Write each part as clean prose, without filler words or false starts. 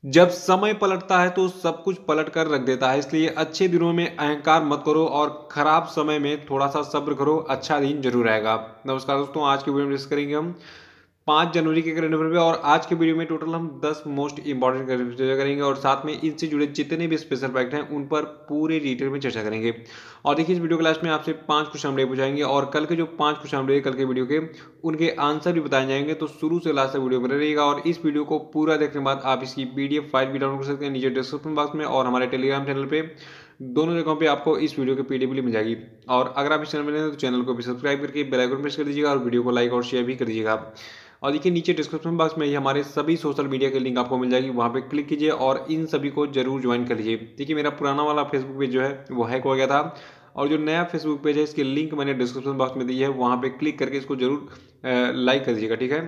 जब समय पलटता है तो सब कुछ पलट कर रख देता है, इसलिए अच्छे दिनों में अहंकार मत करो और खराब समय में थोड़ा सा सब्र करो, अच्छा दिन जरूर आएगा। नमस्कार दोस्तों, आज के वीडियो में डिस्कस करेंगे हम 5 जनवरी के करंट अफेयर पे और आज के वीडियो में टोटल हम 10 मोस्ट इंपॉर्टेंट करंट अफेयर करेंगे और साथ में इनसे जुड़े जितने भी स्पेशल फैक्ट हैं उन पर पूरे डिटेल में चर्चा करेंगे। और देखिए, इस वीडियो के लास्ट में आपसे 5 क्वेश्चन हमने पूछाएंगे और कल के जो 5 क्वेश्चन हमने कल के वीडियो के उनके आंसर भी बताए जाएंगे। तो शुरू से लास्ट तक वीडियो बने रहिएगा और इस वीडियो को पूरा देखने के बाद आप इसकी PDF फाइल भी डाउनलोड कर सकते हैं नीचे डिस्क्रिप्शन बॉक्स में और हमारे टेलीग्राम चैनल पे। दोनों जगहों पे आपको इस वीडियो की PDF भी मिल जाएगी। और अगर आप इस चैनल में नए हैं तो चैनल को भी सब्सक्राइब करके बेल आइकन प्रेस कर दीजिएगा और वीडियो को लाइक और शेयर भी कर दीजिएगा। और देखिए, नीचे डिस्क्रिप्शन बॉक्स में ही हमारे सभी सोशल मीडिया के लिंक आपको मिल जाएगी, वहाँ पे क्लिक कीजिए और इन सभी को जरूर ज्वाइन कर लीजिए। देखिए, मेरा पुराना वाला फेसबुक पेज जो है वो हैक हो गया था और जो नया फेसबुक पेज है इसकी लिंक मैंने डिस्क्रिप्शन बॉक्स में दी है, वहाँ पे क्लिक करके इसको जरूर लाइक कर दीजिएगा, ठीक है।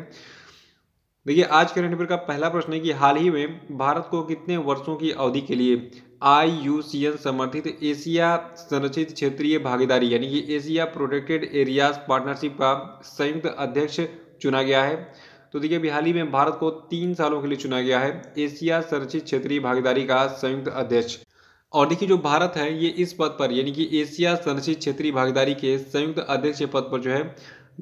देखिए, आज करंट अफेयर का पहला प्रश्न है कि हाल ही में भारत को कितने वर्षों की अवधि के लिए IUCN समर्थित एशिया संरक्षित क्षेत्रीय भागीदारी यानी कि एशिया प्रोटेक्टेड एरियाज पार्टनरशिप का संयुक्त अध्यक्ष चुना गया है। तो देखिए, अभी हाल ही में भारत को 3 सालों के लिए चुना गया है एशिया संरक्षित क्षेत्रीय भागीदारी का संयुक्त अध्यक्ष। और देखिए, जो भारत है ये इस पद पर यानी कि एशिया संरक्षित क्षेत्रीय भागीदारी के संयुक्त अध्यक्ष पद पर जो है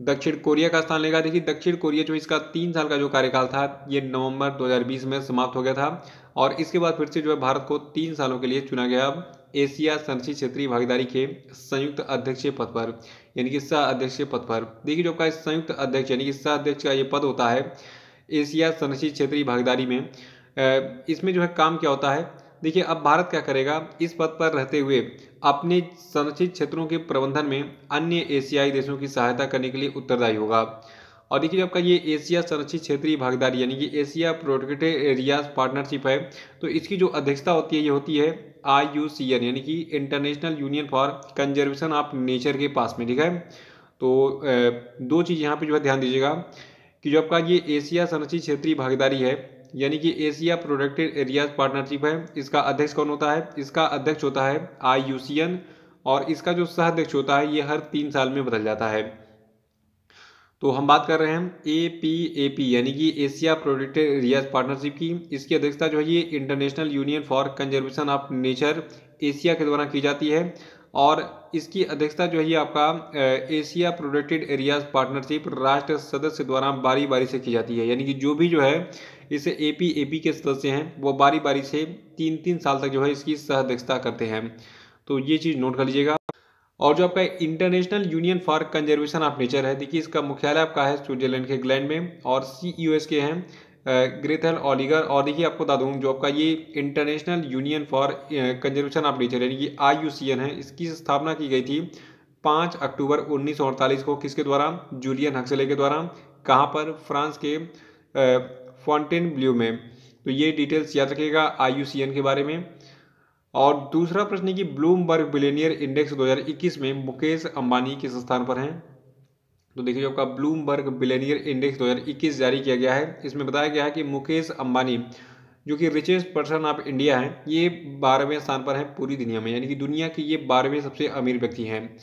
दक्षिण कोरिया का स्थान लेगा। देखिए, दक्षिण कोरिया जो इसका 3 साल का जो कार्यकाल था ये नवंबर 2020 में समाप्त हो गया था और इसके बाद फिर से जो है भारत को 3 सालों के लिए चुना गया एशिया संरक्षित क्षेत्रीय भागीदारी के संयुक्त अध्यक्ष पद पर यानी कि सह अध्यक्ष पद पर। देखिए, जो आपका संयुक्त अध्यक्ष यानी कि सह अध्यक्ष का ये पद होता है एशिया संरक्षित क्षेत्रीय भागीदारी में, इसमें जो है काम क्या होता है। देखिए, अब भारत क्या करेगा, इस पद पर रहते हुए अपने संरक्षित क्षेत्रों के प्रबंधन में अन्य एशियाई देशों की सहायता करने के लिए उत्तरदायी होगा। और देखिए, आपका ये एशिया संरक्षित क्षेत्रीय भागीदारी यानी कि एशिया प्रोटेक्टेड एरियाज पार्टनरशिप है, तो इसकी जो अध्यक्षता होती है ये होती है IUCN यानी कि international union for conservation of nature के पास में, ठीक है। तो दो चीज़ यहाँ पे जो है ध्यान दीजिएगा कि जो आपका ये एशिया संरक्षित क्षेत्रीय भागीदारी है यानी कि एशिया प्रोटेक्टेड एरियाज पार्टनरशिप है, इसका अध्यक्ष कौन होता है, इसका अध्यक्ष होता है IUCN और इसका जो सह अध्यक्ष होता है ये हर 3 साल में बदल जाता है। तो हम बात कर रहे हैं APAP यानी कि एशिया प्रोटेक्टेड एरियाज पार्टनरशिप की। इसकी अध्यक्षता जो है ये international union for conservation of nature Asia के द्वारा की जाती है और इसकी अध्यक्षता जो है ये आपका एशिया प्रोटेक्टेड एरियाज पार्टनरशिप राष्ट्र सदस्य द्वारा बारी बारी से की जाती है यानी कि जो भी जो है इस APAP के सदस्य हैं वो बारी बारी से 3-3 साल तक जो है इसकी सह अध्यक्षता करते हैं। तो ये चीज़ नोट कर लीजिएगा। और जो आपका international union for conservation of nature है, देखिए इसका मुख्यालय आपका है स्विट्जरलैंड के ग्लैंड में और CEO इसके हैं ग्रेथल ओलिगर। और देखिए, आपको बता दूं जो आपका ये international union for conservation of nature यानी कि IUCN है, इसकी स्थापना की गई थी 5 अक्टूबर 1948 को किसके द्वारा, जूलियन हक्सले के द्वारा। कहाँ पर, फ्रांस के फॉन्टेनब्लू में। तो ये डिटेल्स याद रखिएगा IUCN के बारे में। और दूसरा प्रश्न है कि ब्लूमबर्ग बिलियनियर इंडेक्स 2021 में मुकेश अंबानी किस स्थान पर हैं। तो देखिए, आपका ब्लूमबर्ग बिलियनियर इंडेक्स 2021 जारी किया गया है, इसमें बताया गया है कि मुकेश अंबानी जो कि रिचेस्ट पर्सन ऑफ इंडिया है ये 12वें स्थान पर है पूरी दुनिया में यानी कि दुनिया के ये 12वें सबसे अमीर व्यक्ति हैं।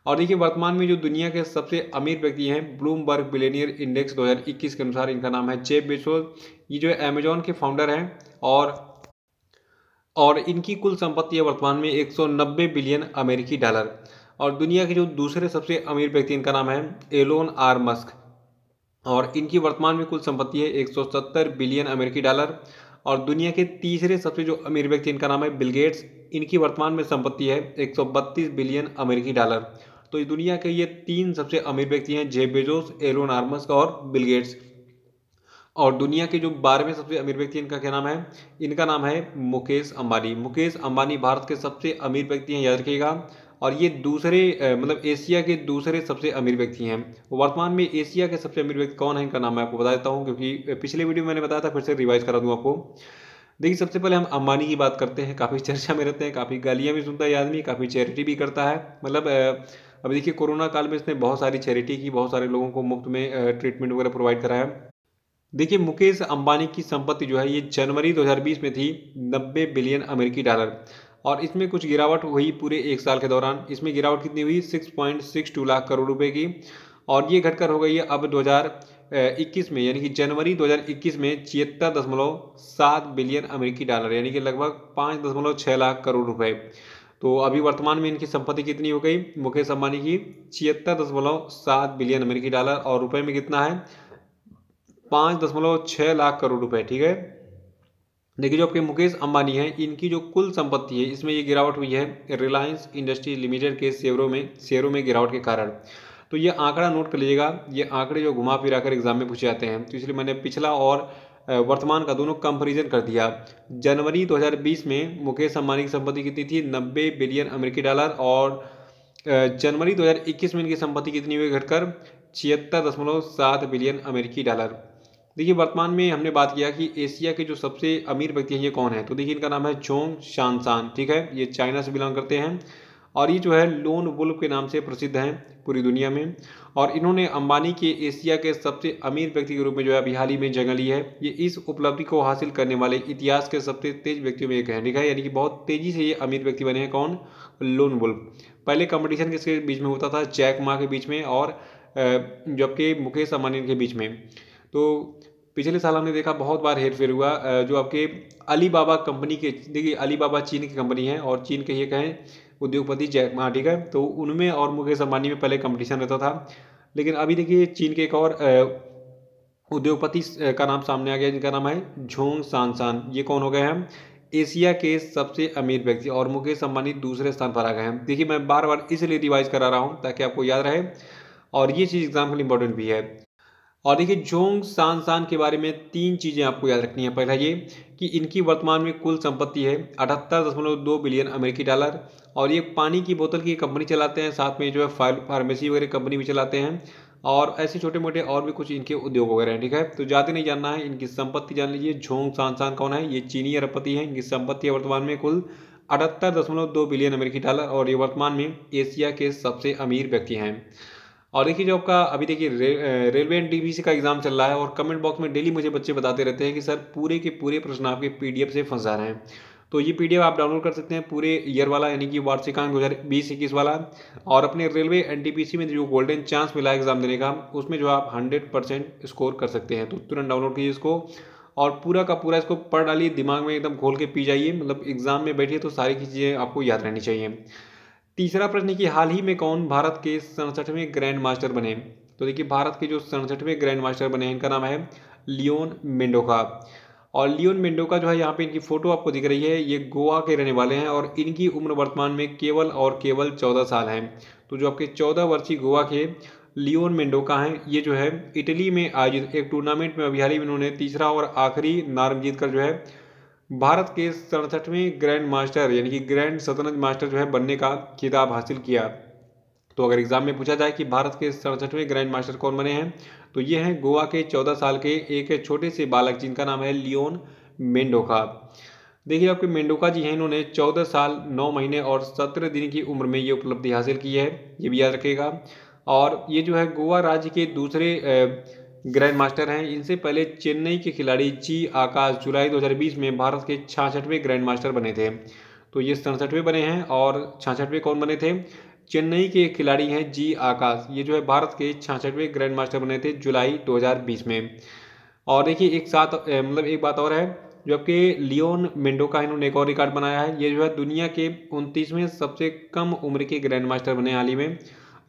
और देखिए, वर्तमान में जो दुनिया के सबसे अमीर व्यक्ति हैं ब्लूमबर्ग बिलियनियर इंडेक्स 2021 के अनुसार इनका नाम है जेफ बेजोस। ये जो है अमेजॉन के फाउंडर हैं और इनकी कुल संपत्ति है वर्तमान में 190 बिलियन अमेरिकी डॉलर। और दुनिया के जो दूसरे सबसे अमीर व्यक्ति इनका नाम है एलोन आर मस्क और इनकी वर्तमान में कुल संपत्ति है 170 बिलियन अमेरिकी डॉलर। और दुनिया के तीसरे सबसे जो अमीर व्यक्ति इनका नाम है बिल गेट्स, इनकी वर्तमान में संपत्ति है 132 बिलियन अमेरिकी डॉलर। तो इस दुनिया के ये 3 सबसे अमीर व्यक्ति हैं Jeff Bezos, Elon R Musk और बिल गेट्स। और दुनिया के जो 12वें सबसे अमीर व्यक्ति इनका क्या नाम है, इनका नाम है मुकेश अंबानी। मुकेश अंबानी भारत के सबसे अमीर व्यक्ति हैं, याद रखिएगा। और ये दूसरे मतलब एशिया के दूसरे सबसे अमीर व्यक्ति हैं। वर्तमान में एशिया के सबसे अमीर व्यक्ति कौन है इनका नाम मैं आपको बता देता हूँ क्योंकि पिछले वीडियो में मैंने बताया था, फिर से रिवाइज करा दूँ आपको। देखिए, सबसे पहले हम अंबानी की बात करते हैं। काफ़ी चर्चा में रहते हैं, काफ़ी गालियाँ भी सुनता है आदमी, काफ़ी चैरिटी भी करता है। मतलब अभी देखिए, कोरोना काल में इसने बहुत सारी चैरिटी की, बहुत सारे लोगों को मुफ्त में ट्रीटमेंट वगैरह प्रोवाइड कराया। देखिए, मुकेश अंबानी की संपत्ति जो है ये जनवरी 2020 में थी 90 बिलियन अमेरिकी डॉलर और इसमें कुछ गिरावट हुई पूरे 1 साल के दौरान। इसमें गिरावट कितनी हुई, 6.62 लाख करोड़ रुपए की और ये घटकर हो गई है अब 2021 में यानी कि जनवरी 2021 में 76.7 बिलियन अमेरिकी डॉलर यानी कि लगभग 5.6 लाख करोड़ रुपए। तो अभी वर्तमान में इनकी संपत्ति कितनी हो गई मुकेश अंबानी की? 76.7 बिलियन अमेरिकी डॉलर, और रुपए में कितना है? 5.6 लाख करोड़ रुपए। ठीक है, देखिए जो आपके मुकेश अंबानी हैं इनकी जो कुल संपत्ति है इसमें ये गिरावट हुई है रिलायंस इंडस्ट्री लिमिटेड के शेयरों में गिरावट के कारण। तो ये आंकड़ा नोट कर लीजिएगा, ये आंकड़े जो घुमा फिरा कर एग्जाम में पूछे जाते हैं, तो इसलिए मैंने पिछला और वर्तमान का दोनों कंपैरिजन कर दिया। जनवरी 2020 में मुकेश अंबानी की संपत्ति कितनी थी? 90 बिलियन अमेरिकी डॉलर, और जनवरी 2021 में इनकी संपत्ति कितनी हुई घटकर? 76.7 बिलियन अमेरिकी डॉलर। देखिए वर्तमान में हमने बात किया कि एशिया के जो सबसे अमीर व्यक्ति हैं ये कौन है, तो देखिए इनका नाम है जोंग शानसान। ठीक है, ये चाइना से बिलोंग करते हैं और ये जो है लोन वुल्फ के नाम से प्रसिद्ध हैं पूरी दुनिया में। और इन्होंने अंबानी के एशिया के सबसे अमीर व्यक्ति के रूप में जो है अभी हाल ही में जगह ली है। ये इस उपलब्धि को हासिल करने वाले इतिहास के सबसे तेज व्यक्तियों में एक है। ठीक है, यानी कि बहुत तेजी से ये अमीर व्यक्ति बने हैं। कौन? Lone wolf. पहले कंपटीशन किसके बीच में होता था? जैक मा के बीच में और जबकि मुकेश अंबानी के बीच में। तो पिछले साल हमने देखा बहुत बार हेरफेर हुआ। जो आपके अलीबाबा कंपनी के, देखिए अलीबाबा चीन की कंपनी है और चीन के ये कहें उद्योगपति जैक मा। ठीक है, तो उनमें और मुकेश अंबानी में पहले कंपटीशन रहता था, लेकिन अभी देखिए चीन के एक और उद्योगपति का नाम सामने आ गया जिनका नाम है जोंग शानसान। ये कौन हो गए हैं? एशिया के सबसे अमीर व्यक्ति, और मुकेश अंबानी दूसरे स्थान पर आ गए हैं। देखिए मैं बार बार इसलिए रिवाइज करा रहा हूँ ताकि आपको याद रहे, और ये चीज़ एग्जाम के लिए इंपॉर्टेंट भी है। और देखिए जोंग शानसान के बारे में 3 चीज़ें आपको याद रखनी है। पहला ये कि इनकी वर्तमान में कुल संपत्ति है 78.2 बिलियन अमेरिकी डॉलर, और ये पानी की बोतल की कंपनी चलाते हैं, साथ में जो है फार्मेसी वगैरह कंपनी भी चलाते हैं, और ऐसे छोटे मोटे और भी कुछ इनके उद्योग वगैरह हैं। ठीक है, तो ज़्यादा नहीं जानना है, इनकी संपत्ति जान लीजिए। जोंग शानसान कौन है? ये चीनी अरबपति हैं। इनकी संपत्ति है वर्तमान में कुल 78.2 बिलियन अमेरिकी डॉलर, और ये वर्तमान में एशिया के सबसे अमीर व्यक्ति हैं। और देखिए जो आपका अभी देखिए रेलवे एनटीपीसी का एग्जाम चल रहा है, और कमेंट बॉक्स में डेली मुझे बच्चे बताते रहते हैं कि सर पूरे के पूरे प्रश्न आपके पीडीएफ से फंस जा रहे हैं। तो ये पीडीएफ आप डाउनलोड कर सकते हैं पूरे ईयर वाला, यानी कि वार्षिकांक 2020-21 वाला, और अपने रेलवे एनटीपीसी में जो गोल्डन चांस मिला है एग्जाम देने का, उसमें जो आप 100% स्कोर कर सकते हैं। तो तुरंत डाउनलोड कीजिए इसको, और पूरा का पूरा इसको पढ़ डालिए, दिमाग में एकदम घोल के पी जाइए। मतलब एग्जाम में बैठिए तो सारी चीज़ें आपको याद रहनी चाहिए। तीसरा प्रश्न कि हाल ही में कौन भारत के 67वें ग्रैंड मास्टर बने? तो देखिए भारत के जो 67वें ग्रैंड मास्टर बने हैं इनका नाम है लियोन मेंडोका। और लियोन मेंडोका जो है यहाँ पे इनकी फोटो आपको दिख रही है, ये गोवा के रहने वाले हैं, और इनकी उम्र वर्तमान में केवल और केवल 14 साल है। तो जो आपके 14 वर्षीय गोवा के लियोन मेंडोका हैं, ये जो है इटली में आयोजित एक टूर्नामेंट में अभी हाल ही में इन्होंने तीसरा और आखिरी नाम जीतकर जो है भारत के 67वें ग्रैंड मास्टर यानी कि ग्रैंड शतरंज मास्टर जो है बनने का खिताब हासिल किया। तो अगर एग्जाम में पूछा जाए कि भारत के 67वें ग्रैंड मास्टर कौन बने हैं, तो ये हैं गोवा के 14 साल के एक छोटे से बालक जिनका नाम है लियोन मेंडोका। देखिए आपके मेंडोका जी हैं, इन्होंने 14 साल 9 महीने और 17 दिन की उम्र में ये उपलब्धि हासिल की है, ये भी याद रखिएगा। और ये जो है गोवा राज्य के दूसरे ग्रैंड मास्टर हैं। इनसे पहले चेन्नई के खिलाड़ी जी आकाश जुलाई 2020 में भारत के 66वें ग्रैंड मास्टर बने थे। तो ये 67वें बने हैं, और 66वें कौन बने थे? चेन्नई के खिलाड़ी हैं जी आकाश, ये जो है भारत के 66वें ग्रैंड मास्टर बने थे जुलाई 2020 में। और देखिए एक साथ मतलब एक बात और है, जो आपके लियोन मेंडोका इन्होंने एक और रिकॉर्ड बनाया है। ये जो है दुनिया के 29वें सबसे कम उम्र के ग्रैंड मास्टर बने हाल ही में।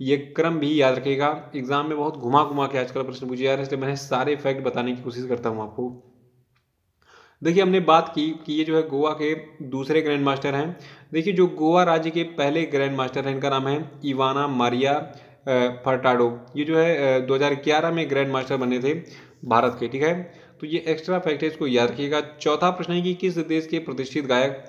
ये क्रम भी याद रखिएगा, एग्जाम में बहुत घुमा घुमा के आजकल प्रश्न पूछे जा रहे हैं, इसलिए मैंने सारे फैक्ट बताने की कोशिश करता हूँ आपको। देखिए हमने बात की कि ये जो है गोवा के दूसरे ग्रैंड मास्टर हैं। देखिए जो गोवा राज्य के पहले ग्रैंड मास्टर हैं इनका नाम है इवाना मारिया फर्टाडो। ये जो है 2011 में ग्रैंड मास्टर बने थे भारत के। ठीक है, तो ये एक्स्ट्रा फैक्ट है, इसको याद रखिएगा। चौथा प्रश्न है कि किस देश के प्रतिष्ठित गायक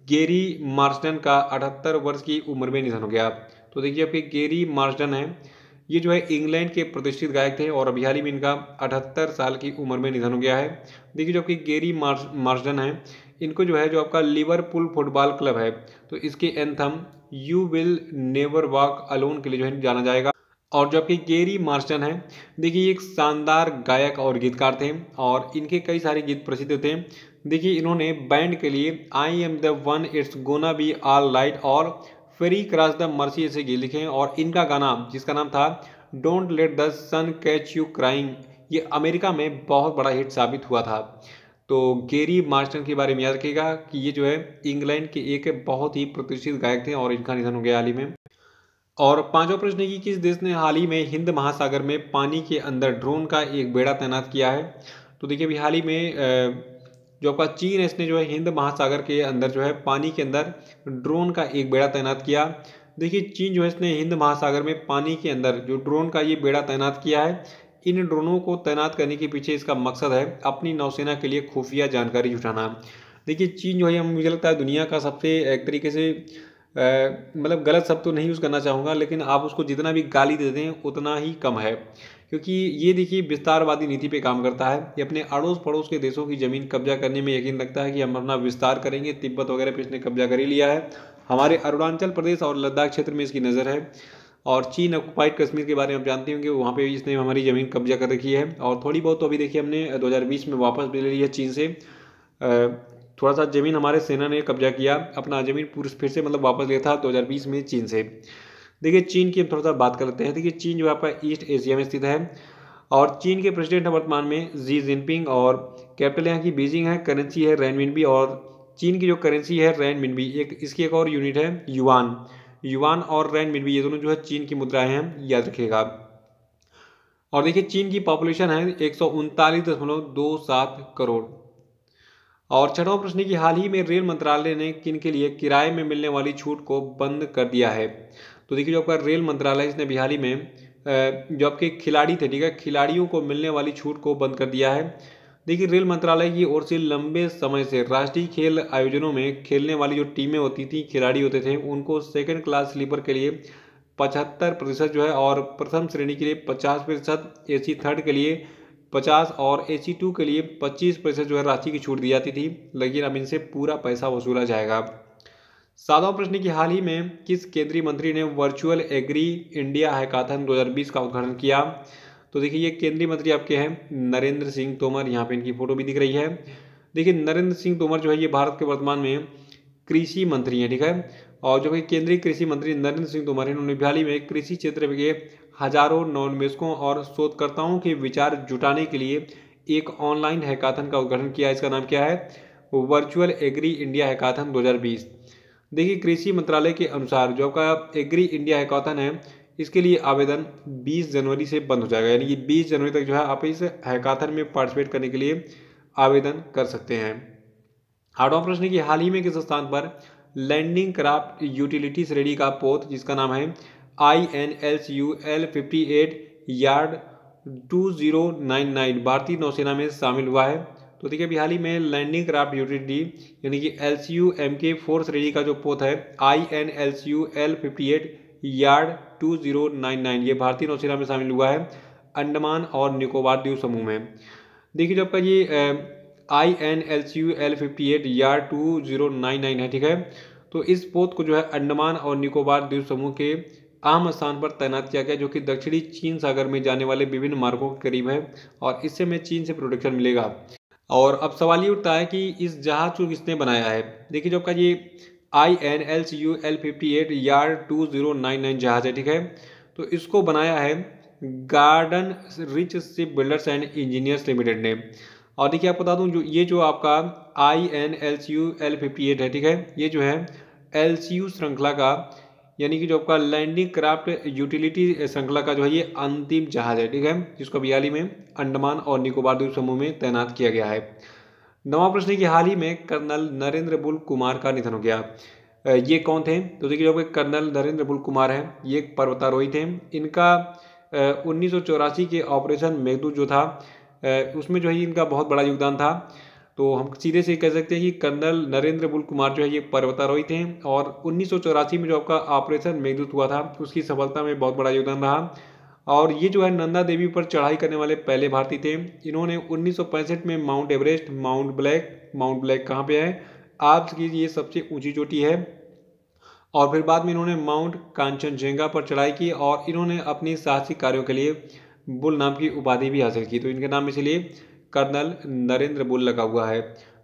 गेरी मार्सडन का 78 वर्ष की उम्र में निधन हो गया? तो देखिए आपके गेरी मार्सडन है, ये जो है इंग्लैंड के प्रतिष्ठित गायक थे, और अभी हाल ही में इनका 78 साल की उम्र में निधन हो गया है। देखिए जो आपकी गेरी मार्सडन है, इनको जो है जो आपका लिवरपूल फुटबॉल क्लब है, तो इसके anthem you will never walk alone के लिए जो है जाना जाएगा। और जो आपके गेरी मार्सडन है, देखिए एक शानदार गायक और गीतकार थे, और इनके कई सारे गीत प्रसिद्ध थे। देखिए इन्होंने बैंड के लिए I am the one it's gonna be all right और फेरी क्रॉस द मर्सी ऐसे गीत लिखे हैं। और इनका गाना जिसका नाम था don't let the sun catch you crying, ये अमेरिका में बहुत बड़ा हिट साबित हुआ था। तो गेरी मार्शन के बारे में याद रखिएगा कि ये जो है इंग्लैंड के एक बहुत ही प्रतिष्ठित गायक थे और इनका निधन हो गया हाल ही में। और पांचवा प्रश्न है कि किस देश ने हाल ही में हिंद महासागर में पानी के अंदर ड्रोन का एक बेड़ा तैनात किया है? तो देखिए अभी हाल ही में जो आपका चीन है, इसने जो है हिंद महासागर के अंदर जो है पानी के अंदर ड्रोन का एक बेड़ा तैनात किया। देखिए चीन जो है इसने हिंद महासागर में पानी के अंदर जो ड्रोन का ये बेड़ा तैनात किया है। इन ड्रोनों को तैनात करने के पीछे इसका मकसद है अपनी नौसेना के लिए खुफिया जानकारी जुटाना। देखिए चीन जो है मुझे लगता है दुनिया का सबसे एक तरीके से मतलब गलत शब्द तो नहीं यूज़ करना चाहूँगा, लेकिन आप उसको जितना भी गाली दे दें उतना ही कम है, क्योंकि ये देखिए विस्तारवादी नीति पे काम करता है। ये अपने अड़ोस पड़ोस के देशों की ज़मीन कब्जा करने में यकीन रखता है कि हम अपना विस्तार करेंगे। तिब्बत वगैरह पे इसने कब्जा कर ही लिया है। हमारे अरुणाचल प्रदेश और लद्दाख क्षेत्र में इसकी नज़र है। और चीन ऑक्युपाइड कश्मीर के बारे में आप जानते होंगे, वहाँ पे इसने हमारी ज़मीन कब्जा कर रखी है। और थोड़ी बहुत तो अभी देखिए हमने 2020 में वापस भी ले ली है चीन से। थोड़ा सा ज़मीन हमारे सेना ने कब्जा किया, अपना ज़मीन पूरी फिर से मतलब वापस लिया था 2020 में चीन से। देखिए चीन की हम थोड़ा सा बात कर लेते हैं। देखिए चीन जो है आपका ईस्ट एशिया में स्थित है और चीन के प्रेसिडेंट है वर्तमान में जी जिनपिंग और कैपिटल यहाँ की बीजिंग है। करेंसी है रेनमिनबी और चीन की जो करेंसी है रेनमिनबी, एक इसकी एक और यूनिट है युआन। युआन और रेनमिनबी ये दोनों जो है चीन की मुद्राएं हैं, याद रखिएगा। और देखिए चीन की पॉपुलेशन है 139.27 करोड़। और छठवां प्रश्न की हाल ही में रेल मंत्रालय ने किन के लिए किराए में मिलने वाली छूट को बंद कर दिया है? तो देखिए जो आपका रेल मंत्रालय इसने भी हाल ही में जो आपके खिलाड़ी थे, ठीक है, खिलाड़ियों को मिलने वाली छूट को बंद कर दिया है। देखिए रेल मंत्रालय की ओर से लंबे समय से राष्ट्रीय खेल आयोजनों में खेलने वाली जो टीमें होती थी, खिलाड़ी होते थे, उनको सेकंड क्लास स्लीपर के लिए 75% जो है और प्रथम श्रेणी के लिए 50%, AC थर्ड के लिए 50 और AC2 के लिए 25% जो है राशि की छूट दी जाती थी, लेकिन अब इनसे पूरा पैसा वसूला जाएगा। सातवां प्रश्न की हाल ही में किस केंद्रीय मंत्री ने वर्चुअल एग्री इंडिया हैकाथन 2020 का उद्घाटन किया? तो देखिए ये केंद्रीय मंत्री आपके हैं नरेंद्र सिंह तोमर, यहाँ पे इनकी फोटो भी दिख रही है। देखिए नरेंद्र सिंह तोमर जो है ये भारत के वर्तमान में कृषि मंत्री हैं, ठीक है। और जो कि केंद्रीय कृषि मंत्री नरेंद्र सिंह तोमर हैं, उन्होंने हाल ही में कृषि क्षेत्र के हजारों नवोन्मेषकों और शोधकर्ताओं के विचार जुटाने के लिए एक ऑनलाइन हैकाथन का उद्घाटन किया। इसका नाम क्या है? Virtual agri India hackathon 2020। देखिए कृषि मंत्रालय के अनुसार जो आपका एग्री इंडिया हैकाथन है, इसके लिए आवेदन 20 जनवरी से बंद हो जाएगा, यानी कि 20 जनवरी तक जो है आप इस हैकाथन में पार्टिसिपेट करने के लिए आवेदन कर सकते हैं। आठवां प्रश्न की हाल ही में किस स्थान पर लैंडिंग क्राफ्ट यूटिलिटी श्रेणी का पोत जिसका नाम है INLCUL-58 यार्ड 2099 भारतीय नौसेना में शामिल हुआ है? तो देखिए अभी हाल ही में लैंडिंग क्राफ्ट यूटिलिटी यानी कि LCU-MK4 श्रेणी का जो पोत है INLCUL-58 यार्ड 2099 ये भारतीय नौसेना में शामिल हुआ है अंडमान और निकोबार द्वीप समूह में। देखिए जो आपका ये INLCUL-58 यार्ड 2099 है, ठीक है। तो इस पोत को जो है अंडमान और निकोबार द्वीप समूह के आम स्थान पर तैनात किया गया, जो कि दक्षिणी चीन सागर में जाने वाले विभिन्न मार्गों के करीब है और इससे हमें चीन से प्रोटेक्शन मिलेगा। और अब सवाल ये उठता है कि इस जहाज को किसने बनाया है? देखिए जो आपका ये INLCUL-58 यार्ड 2099 जहाज है, ठीक है। तो इसको बनाया है garden rich ship builders and engineers limited ने। और देखिए आपको बता दूं जो ये जो आपका INLCUL-58 है, ठीक है, ये जो है LCU श्रृंखला का यानी कि जो आपका लैंडिंग क्राफ्ट यूटिलिटी श्रृंखला का जो है ये अंतिम जहाज है, ठीक है, जिसको अभी हाल ही में अंडमान और निकोबार द्वीप समूह में तैनात किया गया है। नवा प्रश्न की हाल ही में कर्नल नरेंद्र बुल कुमार का निधन हो गया। ये कौन थे? तो देखिए जो कर्नल नरेंद्र बुल कुमार हैं, ये एक पर्वतारोही थे। इनका 1984 के ऑपरेशन मेघदूत जो था उसमें जो है इनका बहुत बड़ा योगदान था। तो हम सीधे से कह सकते हैं कि कर्नल नरेंद्र बुल कुमार जो है ये पर्वतारोही थे और 1984 में जो आपका ऑपरेशन मेघदूत हुआ था उसकी सफलता में बहुत बड़ा योगदान रहा। और ये जो है नंदा देवी पर चढ़ाई करने वाले पहले भारतीय थे। इन्होंने 1965 में माउंट एवरेस्ट, माउंट ब्लैक कहाँ पे है? आपकी ये सबसे ऊंची चोटी है। और फिर बाद में इन्होंने माउंट कांचनजंगा पर चढ़ाई की और इन्होंने अपनी साहसिक कार्यों के लिए बुल नाम की उपाधि भी हासिल की। तो इनके नाम इसलिए कर्नल नरेंद्र बुल लगा हुआ है।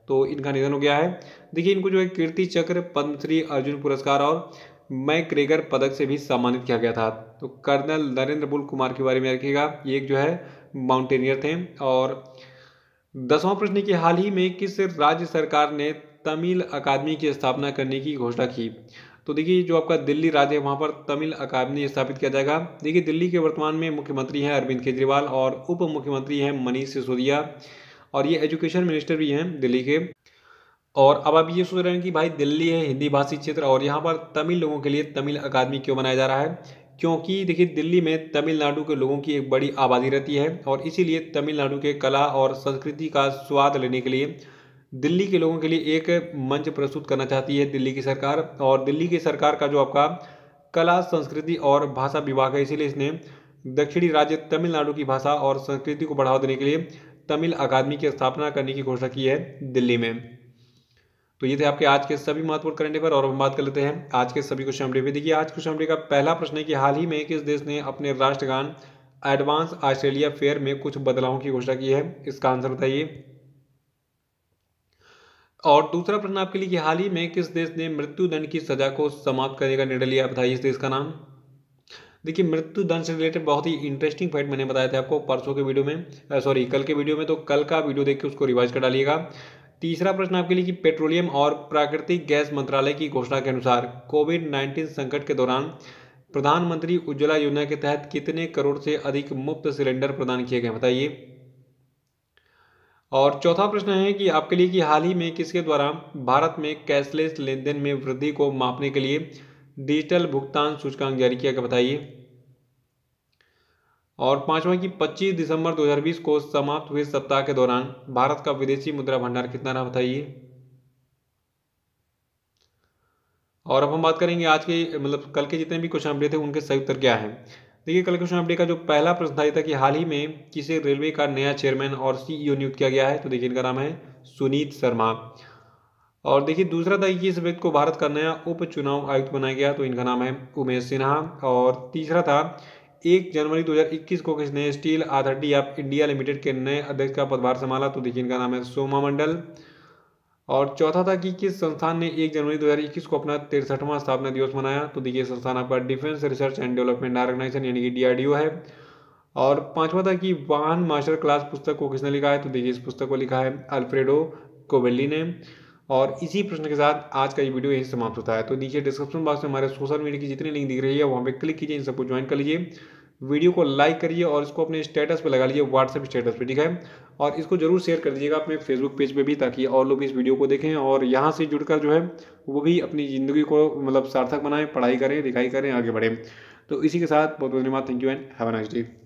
तो इनका निधन हो गया है। देखिए इनको जो है कीर्ति चक्र, पद्मश्री, अर्जुन पुरस्कार और मैक्ग्रेगर पदक से भी सम्मानित किया गया था। तो कर्नल नरेंद्र बुल कुमार के बारे में रखिएगा, ये एक जो है माउंटेनियर थे। और 10वां प्रश्न कि हाल ही में किस राज्य सरकार ने तमिल अकादमी की स्थापना करने की घोषणा की। तो देखिए जो आपका दिल्ली राज्य है वहाँ पर तमिल अकादमी स्थापित किया जाएगा। देखिए दिल्ली के वर्तमान में मुख्यमंत्री हैं अरविंद केजरीवाल और उप मुख्यमंत्री हैं मनीष सिसोदिया, और ये एजुकेशन मिनिस्टर भी हैं दिल्ली के। और अब आप ये सोच रहे हैं कि भाई दिल्ली है हिंदी भाषी क्षेत्र और यहाँ पर तमिल लोगों के लिए तमिल अकादमी क्यों बनाया जा रहा है। क्योंकि देखिए दिल्ली में तमिलनाडु के लोगों की एक बड़ी आबादी रहती है और इसीलिए तमिलनाडु के कला और संस्कृति का स्वाद लेने के लिए दिल्ली के लोगों के लिए एक मंच प्रस्तुत करना चाहती है दिल्ली की सरकार। और दिल्ली की सरकार का जो आपका कला संस्कृति और भाषा विभाग है, इसीलिए इसने दक्षिणी राज्य तमिलनाडु की भाषा और संस्कृति को बढ़ावा देने के लिए तमिल अकादमी की स्थापना करने की घोषणा की है दिल्ली में। तो ये थे आपके आज के सभी महत्वपूर्ण करंट अफेयर और हम बात कर लेते हैं आज के सभी क्वेश्चन अपडेट पे। देखिए आज क्वेश्चन अपडेट का पहला प्रश्न है कि हाल ही में किस देश ने अपने राष्ट्रगान एडवांस ऑस्ट्रेलिया फेयर में कुछ बदलावों की घोषणा की है, इसका आंसर बताइए। और दूसरा प्रश्न आपके लिए कि हाल ही में किस देश ने मृत्युदंड की सजा को समाप्त करने का निर्णय लिया, बताइए इस देश का नाम। देखिए मृत्युदंड से रिलेटेड बहुत ही इंटरेस्टिंग पॉइंट मैंने बताया था आपको परसों के वीडियो में, सॉरी कल के वीडियो में, तो कल का वीडियो देख के उसको रिवाइज कर डालिएगा। तीसरा प्रश्न आपके लिए कि पेट्रोलियम और प्राकृतिक गैस मंत्रालय की घोषणा के अनुसार कोविड-19 संकट के दौरान प्रधानमंत्री उज्ज्वला योजना के तहत कितने करोड़ से अधिक मुफ्त सिलेंडर प्रदान किए गए, बताइए। और चौथा प्रश्न है कि आपके लिए कि हाल ही में किसके द्वारा भारत में कैशलेस लेनदेन में वृद्धि को मापने के लिए डिजिटल भुगतान सूचकांक जारी किया गया, बताइए। और पांचवा कि 25 दिसंबर 2020 को समाप्त हुए सप्ताह के दौरान भारत का विदेशी मुद्रा भंडार कितना रहा, बताइए। और अब हम बात करेंगे आज के मतलब कल के जितने भी क्वेश्चन अपडेट थे उनके सही उत्तर क्या है। देखिए कल क्वेश्चन अपडेट का जो पहला प्रश्न था ये था कि हाल ही में किसे रेलवे का नया चेयरमैन और सीईओ नियुक्त किया गया है, तो देखिए इनका नाम है सुनीत शर्मा। और देखिए दूसरा था कि इस व्यक्ति को भारत का नया उप चुनाव आयुक्त बनाया गया, तो इनका नाम है उमेश सिन्हा। और तीसरा था 1 जनवरी 2021 को किसने steel authority of India limited के नए अध्यक्ष का पदभार संभाला, तो देखिए इनका नाम है सोमा मंडल। और चौथा था कि किस संस्थान ने 1 जनवरी 2021 को अपना 63वां स्थापना दिवस मनाया, तो देखिए संस्थान आपका defence research and development organisation यानी कि DRDO है। और पांचवा था कि वाहन मास्टर क्लास पुस्तक को किसने लिखा है, तो देखिए इस पुस्तक को लिखा है अल्फ्रेडो कोवेल्ली ने। और इसी प्रश्न के साथ आज का ये वीडियो यहीं समाप्त होता है। तो नीचे डिस्क्रिप्शन बॉक्स में हमारे सोशल मीडिया की जितनी लिंक दिख रही है वहाँ पे क्लिक कीजिए, इन सबको ज्वाइन कर लीजिए, वीडियो को लाइक करिए और इसको अपने स्टेटस पे लगा लीजिए, व्हाट्सएप स्टेटस पे, ठीक है। और इसको जरूर शेयर कर दीजिएगा अपने फेसबुक पेज पे भी, ताकि और लोग इस वीडियो को देखें और यहाँ से जुड़कर जो है वो भी अपनी ज़िंदगी को मतलब सार्थक बनाएं, पढ़ाई करें, लिखाई करें, आगे बढ़ें। तो इसी के साथ बहुत बहुत धन्यवाद, thank you and have a nice day.